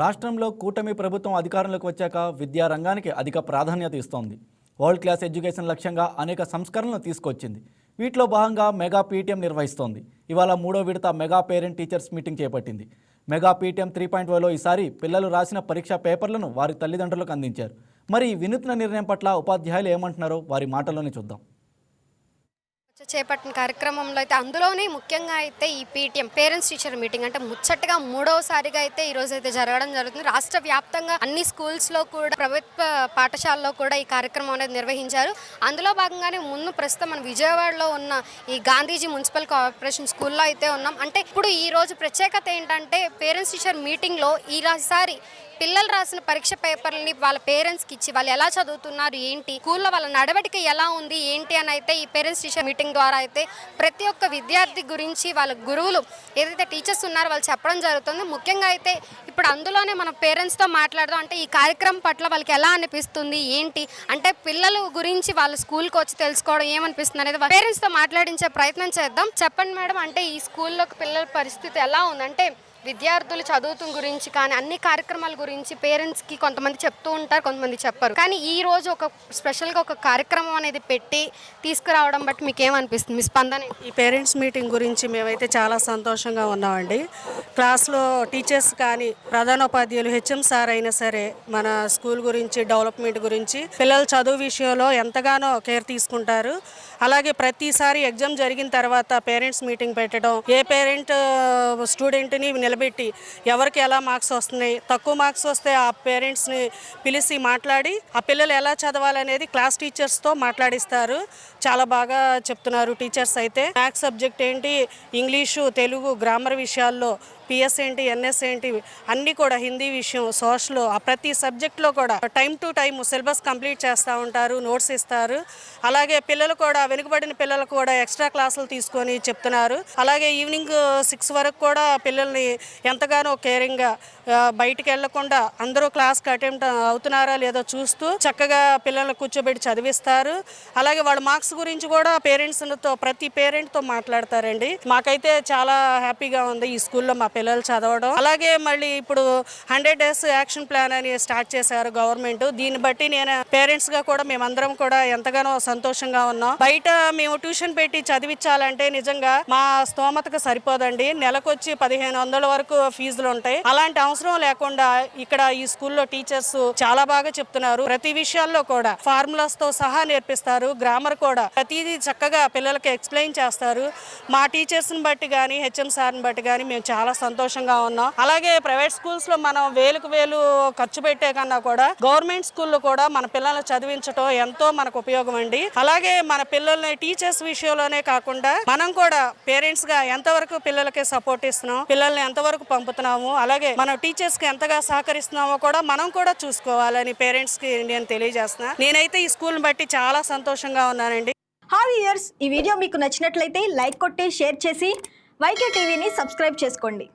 రాష్ట్రంలో కూటమి ప్రభుత్వం అధికారంలోకి వచ్చాక విద్యారంగానికి అధిక ప్రాధాన్యత ఇస్తోంది. వరల్డ్ క్లాస్ ఎడ్యుకేషన్ లక్ష్యంగా అనేక సంస్కరణలు తీసుకొచ్చింది. వీటిలో భాగంగా మెగా పీటీఎం నిర్వహిస్తోంది. ఇవాళ 3వ విడత మెగా పేరెంట్ టీచర్స్ మీటింగ్ చేపట్టింది. మెగా పీటీఎం 3.0లో ఈసారి పిల్లలు రాసిన పరీక్షా పేపర్లను వారి తల్లిదండ్రులకు అందించారు. మరి ఈ వినూత్న నిర్ణయం పట్ల ఉపాధ్యాయులు ఏమంటున్నారో వారి మాటల్లోనే చూద్దాం. చేపట్టిన కార్యక్రమంలో అయితే అందులోనే ముఖ్యంగా అయితే ఈ పీటీఎం పేరెంట్స్ టీచర్ మీటింగ్ అంటే ముచ్చటగా 3వసారిగా అయితే ఈ రోజు అయితే జరగడం జరుగుతుంది. రాష్ట్ర వ్యాప్తంగా అన్ని స్కూల్స్లో కూడా ప్రభుత్వ పాఠశాలలో కూడా ఈ కార్యక్రమం అనేది నిర్వహించారు. అందులో భాగంగానే ముందు ప్రస్తుతం మన విజయవాడలో ఉన్న ఈ గాంధీజీ మున్సిపల్ కార్పొరేషన్ స్కూల్లో అయితే ఉన్నాం. అంటే ఇప్పుడు ఈ రోజు ప్రత్యేకత ఏంటంటే పేరెంట్స్ టీచర్ మీటింగ్లో ఈసారి పిల్లలు రాసిన పరీక్ష పేపర్లని వాళ్ళ పేరెంట్స్కి ఇచ్చి వాళ్ళు ఎలా చదువుతున్నారు ఏంటి, స్కూల్లో వాళ్ళ నడవడిక ఎలా ఉంది ఏంటి అని అయితే ఈ పేరెంట్స్ టీచర్ మీటింగ్ ద్వారా అయితే ప్రతి ఒక్క విద్యార్థి గురించి వాళ్ళ గురువులు ఏదైతే టీచర్స్ ఉన్నారో వాళ్ళు చెప్పడం జరుగుతుంది. ముఖ్యంగా అయితే ఇప్పుడు అందులోనే మనం పేరెంట్స్తో మాట్లాడదాం. అంటే ఈ కార్యక్రమం పట్ల వాళ్ళకి ఎలా అనిపిస్తుంది ఏంటి, అంటే పిల్లల గురించి వాళ్ళ స్కూల్కి వచ్చి తెలుసుకోవడం ఏమనిపిస్తుంది అనేది పేరెంట్స్తో మాట్లాడించే ప్రయత్నం చేద్దాం. చెప్పండి మేడం, అంటే ఈ స్కూల్లోకి పిల్లల పరిస్థితి ఎలా ఉంది, అంటే విద్యార్థులు చదువుతున్న గురించి కానీ అన్ని కార్యక్రమాల గురించి పేరెంట్స్కి కొంతమంది చెప్తూ ఉంటారు, కొంతమంది చెప్పరు. కానీ ఈ రోజు ఒక స్పెషల్గా ఒక కార్యక్రమం అనేది పెట్టి తీసుకురావడం బట్టి మీకు ఏమనిపిస్తుంది, మీ స్పందన? ఈ పేరెంట్స్ మీటింగ్ గురించి మేమైతే చాలా సంతోషంగా ఉన్నామండి. క్లాస్లో టీచర్స్ కానీ ప్రధానోపాధ్యాయులు హెచ్ఎం సార్ అయినా సరే మన స్కూల్ గురించి డెవలప్మెంట్ గురించి పిల్లల చదువు విషయంలో ఎంతగానో కేర్ తీసుకుంటారు. అలాగే ప్రతిసారి ఎగ్జామ్ జరిగిన తర్వాత పేరెంట్స్ మీటింగ్ పెట్టడం, ఏ పేరెంట్ స్టూడెంట్ని నిలబెట్టి ఎవరికి ఎలా మార్క్స్ వస్తున్నాయి, తక్కువ మార్క్స్ వస్తే ఆ పేరెంట్స్ని పిలిచి మాట్లాడి ఆ పిల్లలు ఎలా చదవాలనేది క్లాస్ టీచర్స్తో మాట్లాడిస్తారు. చాలా బాగా చెప్తున్నారు టీచర్స్ అయితే. మ్యాథ్స్ సబ్జెక్ట్ ఏంటి, ఇంగ్లీషు, తెలుగు, గ్రామర్ విషయాల్లో పిఎస్ ఏంటి, ఎన్ఎస్ ఏంటి అన్నీ కూడా, హిందీ విషయం, సోషల్, ఆ ప్రతి సబ్జెక్ట్లో కూడా time to time syllabus complete చేస్తూ ఉంటారు, నోట్స్ ఇస్తారు. అలాగే పిల్లలు కూడా వెనుకబడిన పిల్లలకు కూడా ఎక్స్ట్రా క్లాసులు తీసుకొని చెప్తున్నారు. అలాగే ఈవినింగ్ 6 వరకు కూడా పిల్లల్ని ఎంతగానో కేరింగ్గా బయటికి వెళ్లకుండా అందరూ క్లాస్కి అటెంప్ట్ అవుతున్నారా లేదో చూస్తూ చక్కగా పిల్లల్ని కూర్చోబెట్టి చదివిస్తారు. అలాగే వాళ్ళ మార్క్స్ గురించి కూడా పేరెంట్స్తో ప్రతి పేరెంట్తో మాట్లాడతారండి. మాకైతే చాలా హ్యాపీగా ఉంది ఈ స్కూల్లో మా పిల్లలు చదవడం. అలాగే మళ్ళీ ఇప్పుడు 100 days యాక్షన్ ప్లాన్ అని స్టార్ట్ చేశారు గవర్నమెంట్. దీన్ని బట్టి నేను పేరెంట్స్గా కూడా మేమందరం కూడా ఎంతగానో సంతోషంగా ఉన్నాం. బయట మేము ట్యూషన్ పెట్టి చదివించాలంటే నిజంగా మా స్తోమతకు సరిపోదండి. నెలకొచ్చి 1500 వరకు ఫీజులు ఉంటాయి. అలాంటి అవసరం లేకుండా ఇక్కడ ఈ స్కూల్లో టీచర్స్ చాలా బాగా చెప్తున్నారు. ప్రతి విషయాల్లో కూడా ఫార్ములాస్ తో సహా నేర్పిస్తారు. గ్రామర్ కూడా ప్రతిదీ చక్కగా పిల్లలకి ఎక్స్ప్లెయిన్ చేస్తారు. మా టీచర్స్ని బట్టి కానీ హెచ్ఎం సార్ని బట్టి కానీ మేము చాలా సంతోషంగా ఉన్నాం. అలాగే ప్రైవేట్ స్కూల్స్ లో మనం వేలకు వేలు ఖర్చు పెట్టే కన్నా కూడా గవర్నమెంట్ స్కూల్లో కూడా మన పిల్లల్ని చదివించడం ఎంతో మనకు ఉపయోగం అండి. అలాగే మన పిల్లల్ని టీచర్స్ విషయంలోనే కాకుండా మనం కూడా పేరెంట్స్ గా ఎంతవరకు పిల్లలకి సపోర్ట్ ఇస్తున్నాం, పిల్లల్ని ఎంతవరకు పంపుతున్నాము, అలాగే మనం టీచర్స్ కి ఎంతగా సహకరిస్తున్నామో కూడా మనం కూడా చూసుకోవాలని పేరెంట్స్ కి నేను తెలియజేస్తున్నా. నేనైతే ఈ స్కూల్ని బట్టి చాలా సంతోషంగా ఉన్నానండి. హాయ్ వ్యూయర్స్, ఈ వీడియో మీకు నచ్చినట్లయితే లైక్ కొట్టి షేర్ చేసి వైకే టీవీని సబ్స్క్రైబ్ చేసుకోండి.